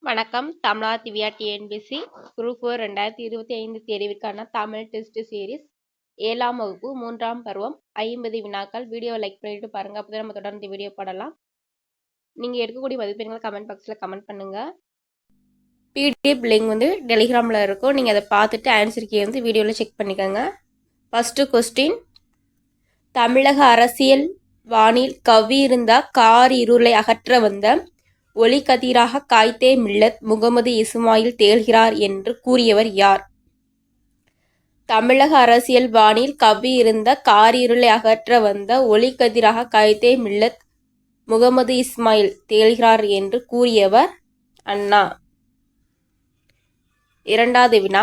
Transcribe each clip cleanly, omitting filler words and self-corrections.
வணக்கம். தமிழா Divya TNPSC group 4 2025 தேர்விற்கான தமிழ் டெஸ்ட் சீரிஸ் 7ஆம் வகுப்பு 3ஆம் பருவம் 50 வினாக்கள். வீடியோ லைக் பண்ணிட்டு பாருங்க. அப்போதான் நம்ம தொடர்ந்து வீடியோ போடலாம். நீங்க எடுக்கக்கூடிய மதிப்பெண்களை கமெண்ட் பாக்ஸ்ல கமெண்ட் பண்ணுங்க. பிடிஎஃப் லிங்க் வந்து டெலிகிராமில் இருக்கும். நீங்கள் அதை பார்த்துட்டு ஆன்சர் கீ வந்து வீடியோவில் செக் பண்ணிக்கோங்க. ஃபர்ஸ்ட் கொஸ்டின், தமிழக அரசியல் வானில் கவ்வியிருந்த கார் இருளை அகற்ற வந்த ஒளிக்கதிராக காய்தே மில்லத் முகமது இஸ்மாயில் திகழ்கிறார் என்று கூறியவர் யார்? தமிழக அரசியல் வானில் கவ்வியிருந்த காரிருளை அகற்ற வந்த ஒளிக்கதிராக காய்தே மில்லத் முகமது இஸ்மாயில் திகழ்கிறார் என்று கூறியவர் அண்ணா. இரண்டாவது வினா,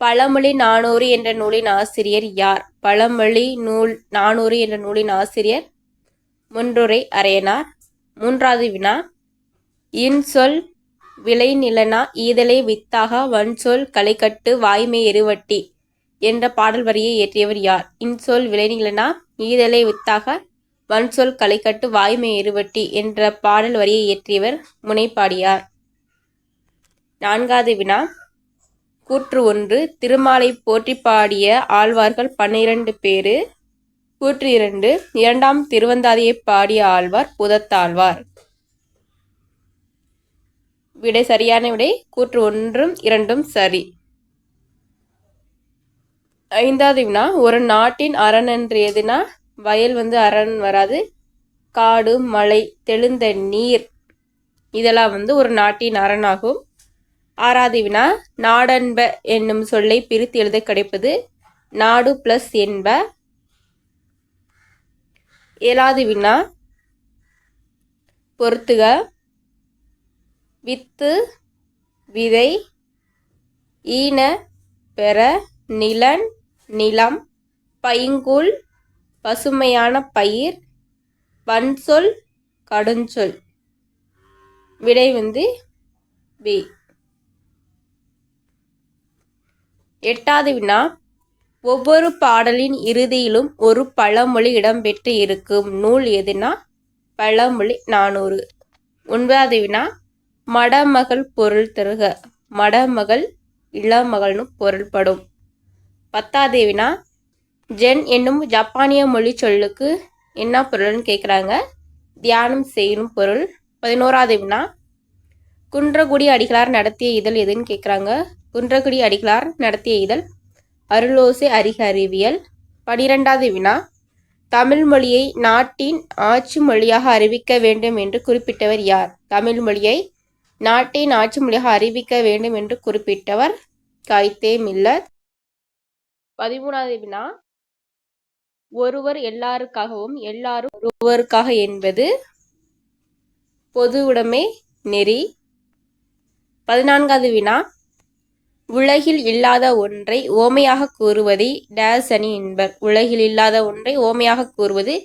பழமொழி 400 என்ற நூலின் ஆசிரியர் யார்? பழமொழி 400 என்ற நூலின் ஆசிரியர் முன்றுரை அரையனார். மூன்றாவது வினா, இன்சொல் விளை நிலனா ஈதலை வித்தாக வன்சொல் களைகட்டு வாய்மை எருவட்டி என்ற பாடல் வரியை இயற்றியவர் யார்? இன்சொல் விளை நிலனா ஈதலை வித்தாக வன்சொல் களைகட்டு வாய்மை எருவட்டி என்ற பாடல் வரியை இயற்றியவர் முனைப்பாடியார். நான்காவது வினா, கூற்று 1, திருமாலை போற்றி பாடிய ஆழ்வார்கள் 12 பேரு. கூற்று 2, இரண்டாம் திருவந்தாதியை பாடிய ஆழ்வார் புதத்தாழ்வார். விடை சரியான விடை கூற்று 1, 2 சரி. ஐந்தாவது வினா, ஒரு நாட்டின் அரண் என்று எதுனா வயல் வந்து அரண் வராது. காடு, மலை, தெளிந்த நீர் இதெல்லாம் வந்து ஒரு நாட்டின் அரணாகும். ஆறாவது வினா, நாடென்ப என்னும் சொல்லை பிரித்து எழுத கிடைப்பது நாடு பிளஸ் என்ப. ஏழாவது வினா, பொறுத்துக. வித்து விதை, ஈன பெற, நிலன் நிலம், பைங்கூழ் பசுமையான பயிர், வன்சொல் கடுஞ்சொல். விடை வந்து பி. எட்டாவது வினா, ஒவ்வொரு பாடலின் இறுதியிலும் ஒரு பழமொழி இடம்பெற்று இருக்கும் நூல் எதுனா பழமொழி 400. ஒன்பதாவது வினா, மடமகள் பொருள் தருக. மடமகள் இளமகள்னு பொருள்படும். பத்தாவது வினா, ஜென் என்னும் ஜப்பானிய மொழி சொல்லுக்கு என்ன பொருள்னு கேட்குறாங்க. தியானம் செய்யும் பொருள். 11வது வினா, குன்றக்குடி அடிகளார் நடத்திய இதழ் எதுன்னு கேட்குறாங்க. குன்றக்குடி அடிகளார் நடத்திய இதழ் அருளோசை அறிக அறிவியல். 12வது வினா, தமிழ் மொழியை நாட்டின் ஆட்சி மொழியாக அறிவிக்க வேண்டும் என்று குறிப்பிட்டவர் யார்? தமிழ் மொழியை நாட்டின் ஆட்சி மொழியாக அறிவிக்க வேண்டும் என்று குறிப்பிட்டவர் காய்தே மில்லத். 13வது வினா, ஒருவர் எல்லாருக்காகவும் எல்லாரும் ஒருவருக்காக என்பது பொது உடைமை நெறி. 14வது வினா, உலகில் இல்லாத ஒன்றை ஓமையாக கூறுவதை டேஸ் அணி என்பர். உலகில் இல்லாத ஒன்றை ஓமையாக கூறுவது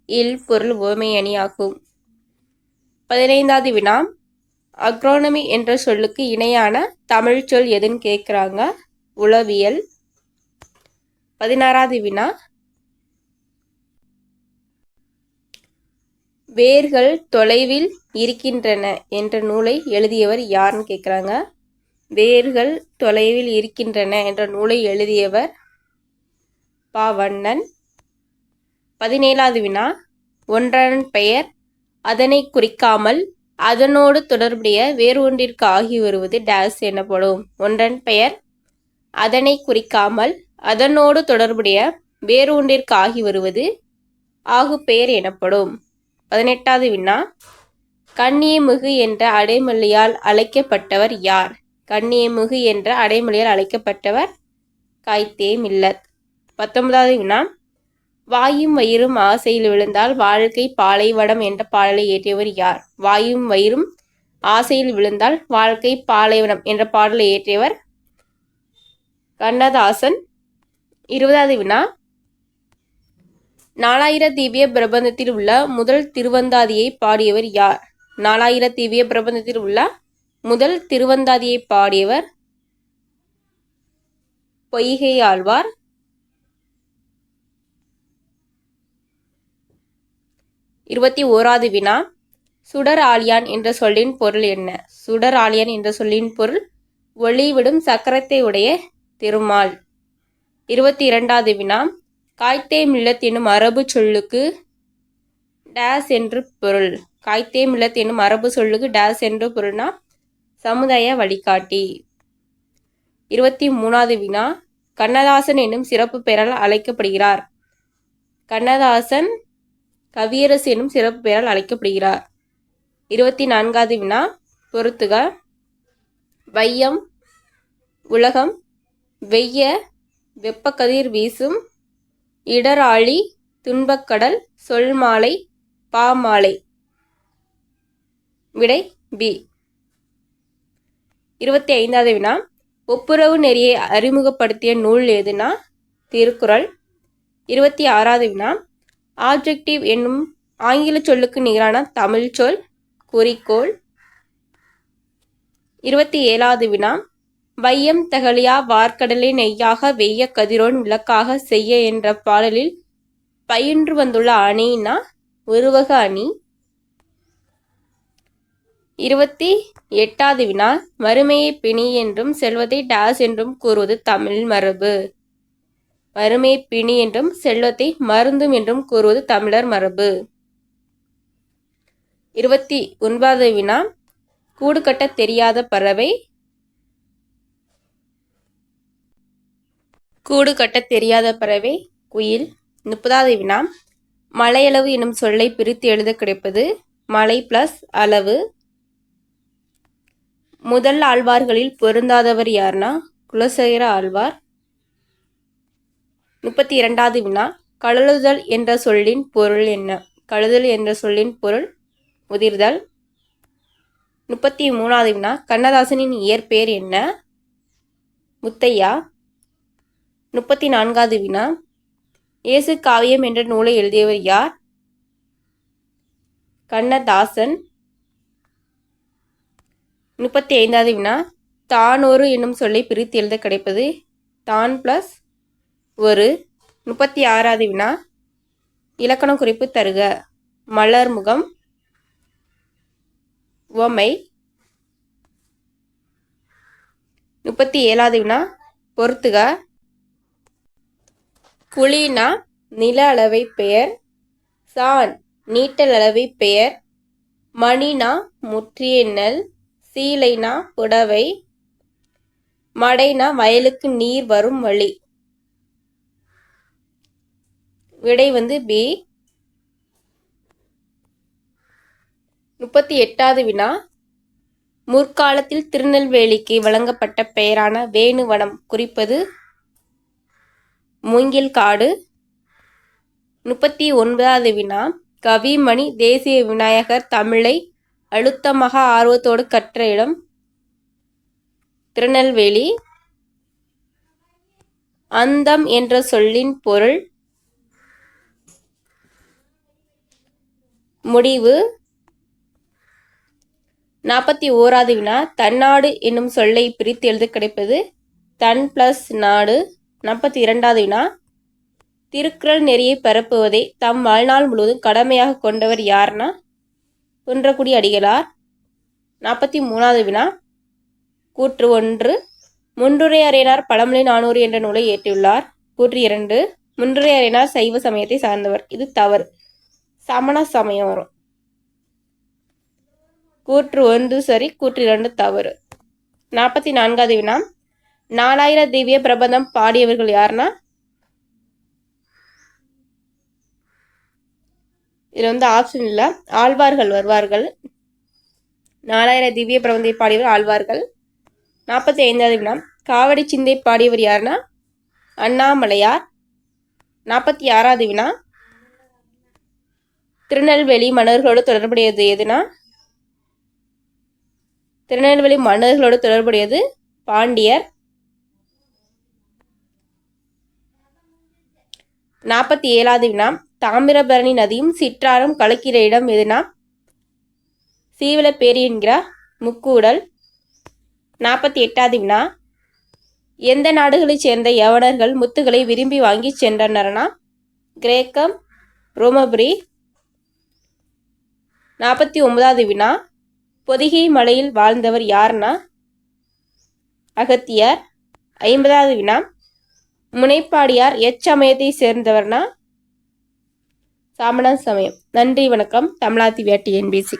இல் பொருள் ஓமை அணி ஆகும். 15வது வினா, அக்ரோனமி என்ற சொல்லுக்கு இணையான தமிழ் சொல் எதுன்னு கேட்குறாங்க. உளவியல். 16வது வினா, வேர்கள் தொலைவில் இருக்கின்றன என்ற நூலை எழுதியவர் யாருன்னு கேட்குறாங்க. வேர்கள் தொலைவில் இருக்கின்றன என்ற நூலை எழுதியவர் பாவண்ணன். 17வது வினா, ஒன்றன் பெயர் அதனை குறிக்காமல் அதனோடு தொடர்புடைய வேறு ஒன்றிற்கு ஆகி வருவது டேஸ் எனப்படும். ஒன்றன் பெயர் அதனை குறிக்காமல் அதனோடு தொடர்புடைய வேறு ஒன்றிற்கு ஆகி வருவது ஆகு பெயர் எனப்படும். 18வது வினா, கண்ணியமிகு என்ற அடைமொழியால் அழைக்கப்பட்டவர் யார்? கண்ணியமிகு என்ற அடைமொழியால் அழைக்கப்பட்டவர் காய்தே மில்லத். 19வது வினா, வாயும் வயிறும் ஆசையில் விழுந்தால் வாழ்க்கை பாலைவனம் என்ற பாடலை இயற்றியவர் யார்? வாயும் வயிறும் ஆசையில் விழுந்தால் வாழ்க்கை பாலைவனம் என்ற பாடலை இயற்றியவர் கண்ணதாசன். 20வது வினா, 4000 திவ்ய பிரபந்தத்தில் உள்ள முதல் திருவந்தாதியை பாடியவர் யார்? 4000 திவ்ய பிரபந்தத்தில் உள்ள முதல் திருவந்தாதியை பாடியவர் பொய்கை ஆழ்வார். 21வது வினா, சுடர் ஆழியான் என்ற சொல்லின் பொருள் என்ன? சுடர் ஆழியான் என்ற சொல்லின் பொருள் ஒளிவிடும் சக்கரத்தை உடைய திருமால். 22வது வினா, காய்த்தே மில்லத் எனும் அரபு சொல்லுக்கு டேஸ் என்று பொருள். காய்த்தே மில்லத் எனும் அரபு சொல்லுக்கு டேஸ் என்று பொருள்னா சமுதாய வழிகாட்டி. 23வது வினா, கண்ணதாசன் என்னும் சிறப்பு பெயரால் அழைக்கப்படுகிறார். கண்ணதாசன் கவியரசு என்னும் சிறப்பு பெயரால் அழைக்கப்படுகிறார். 24வது வினா, பொறுத்துக. வையம், உலகம், வெய்ய, வெப்பக்கதிர் வீசும், இடராழி, துன்பக்கடல், சொல்மாலை, பாமாலை. விடை பி. 25வது வினா, ஒப்புரவு நெறியை அறிமுகப்படுத்திய நூல் எதுனா திருக்குறள். 26வது வினா, ஆப்ஜெக்டிவ் என்னும் ஆங்கில சொல்லுக்கு நிகரான தமிழ் சொல் குறிக்கோள். 27வது வினா, வையம் தகலியா வார்க்கடலை நெய்யாக வெய்ய கதிரோன் விளக்காக செய்ய என்ற பாடலில் பயின்று வந்துள்ள அணினா உருவக அணி. 28வது வினா, வறுமையை பிணி என்றும் செல்வத்தை டேஸ் என்றும் கூறுவது தமிழ் மரபு. வறுமை பிணி என்றும் செல்வத்தை மருந்தும் என்றும் கூறுவது தமிழர் மரபு. 29வது வினா, கூடு கட்ட தெரியாத பறவை. கூடு கட்ட தெரியாத பறவை குயில். 30வது வினா, மலையளவு என்னும் சொல்லை பிரித்து எழுத கிடைப்பது மலை பிளஸ் அளவு. முதல் ஆழ்வார்களில் பொருந்தாதவர் யார்னா குலசேகர ஆழ்வார். 32வது வினா, கழுதுதல் என்ற சொல்லின் பொருள் என்ன? கழுதல் என்ற சொல்லின் பொருள் முதிர்தல். 33வது வினா, கண்ணதாசனின் இயற்பெயர் என்ன? முத்தையா. 34வது வினா, இயேசு காவியம் என்ற நூலை எழுதியவர் யார்? கண்ணதாசன். 35வது வினா, தானொரு என்னும் சொல்லை பிரித்து எழுத கிடைப்பது தான் பிளஸ் ஒரு. 36வது வினா, இலக்கண குறிப்பு தருக. மலர்முகம், உவமை. 37வது வினா, பொறுத்துக. குழினா நில அளவை பெயர், சான் நீட்டல் அளவை பெயர், மணினா முற்றிய நெல், சீலைனா புடவை, மடைனா வயலுக்கு நீர் வரும் வழி. விடை பி. 38வது வினா, முற்காலத்தில் திருநெல்வேலிக்கு வழங்கப்பட்ட பெயரான வேணுவனம் குறிப்பது மூங்கில் காடு. 39வது வினா, கவிமணி தேசிய விநாயகர் தமிழை அழுத்தமாக ஆர்வத்தோடு கற்ற இடம் திருநெல்வேலி. அந்தம் என்ற சொல்லின் பொருள் முடிவு. 41வது வினா, தன்னாடு என்னும் சொல்லை பிரித்து எழுத கிடைப்பது தன் பிளஸ் நாடு. 42வது வினா, திருக்குறள் நெறியை பரப்புவதை தம் வாழ்நாள் முழுவதும் கடமையாக கொண்டவர் யார்னா குன்றக்குடி அடிகளார். 43வது வினா, கூற்று 1, முன்றுரை அறையினார் பழமொழி 400 என்ற நூலை இயற்றியுள்ளார். கூற்று 2, முன்றுரை அறையினார் சைவ சமயத்தை சார்ந்தவர். இது தவறு, சமண சமயம் வரும். கூற்று 1 சரி, கூற்று 2 தவறு. 44வது வினா, 4000 திவ்ய பிரபந்தம் பாடியவர்கள் யார்னா இதில் ஆப்ஷன் இல்லை, ஆழ்வார்கள் வருவார்கள். 4000 திவ்ய பிரபந்தை பாடியவர் ஆழ்வார்கள். 45வது வினா, காவடி சிந்தை பாடியவர் யார்னா அண்ணாமலையார். 46வது வினா, திருநெல்வேலி மன்னர்களோடு தொடர்புடையது எதுனா திருநெல்வேலி மன்னர்களோடு தொடர்புடையது பாண்டியர். 47வது வினா, தாமிரபரணி நதியும் சிற்றாரும் கலக்கிற இடம் எதுனா சீவலப்பேரி என்கிறார் முக்கூடல். 48வது வினா, எந்த நாடுகளைச் சேர்ந்த யவனர்கள் முத்துகளை விரும்பி வாங்கி சென்றனர்னா கிரேக்கம், ரோமபுரி. 49வது வினா பொதிகை மலையில் வாழ்ந்தவர் யாருன்னா அகத்தியர். 50வது வினா முனைப்பாடியார் எச்சமயத்தை சேர்ந்தவர்னா சாமண சமயம். நன்றி, வணக்கம். தமிழாத்தி வேட்டி என்பிசி.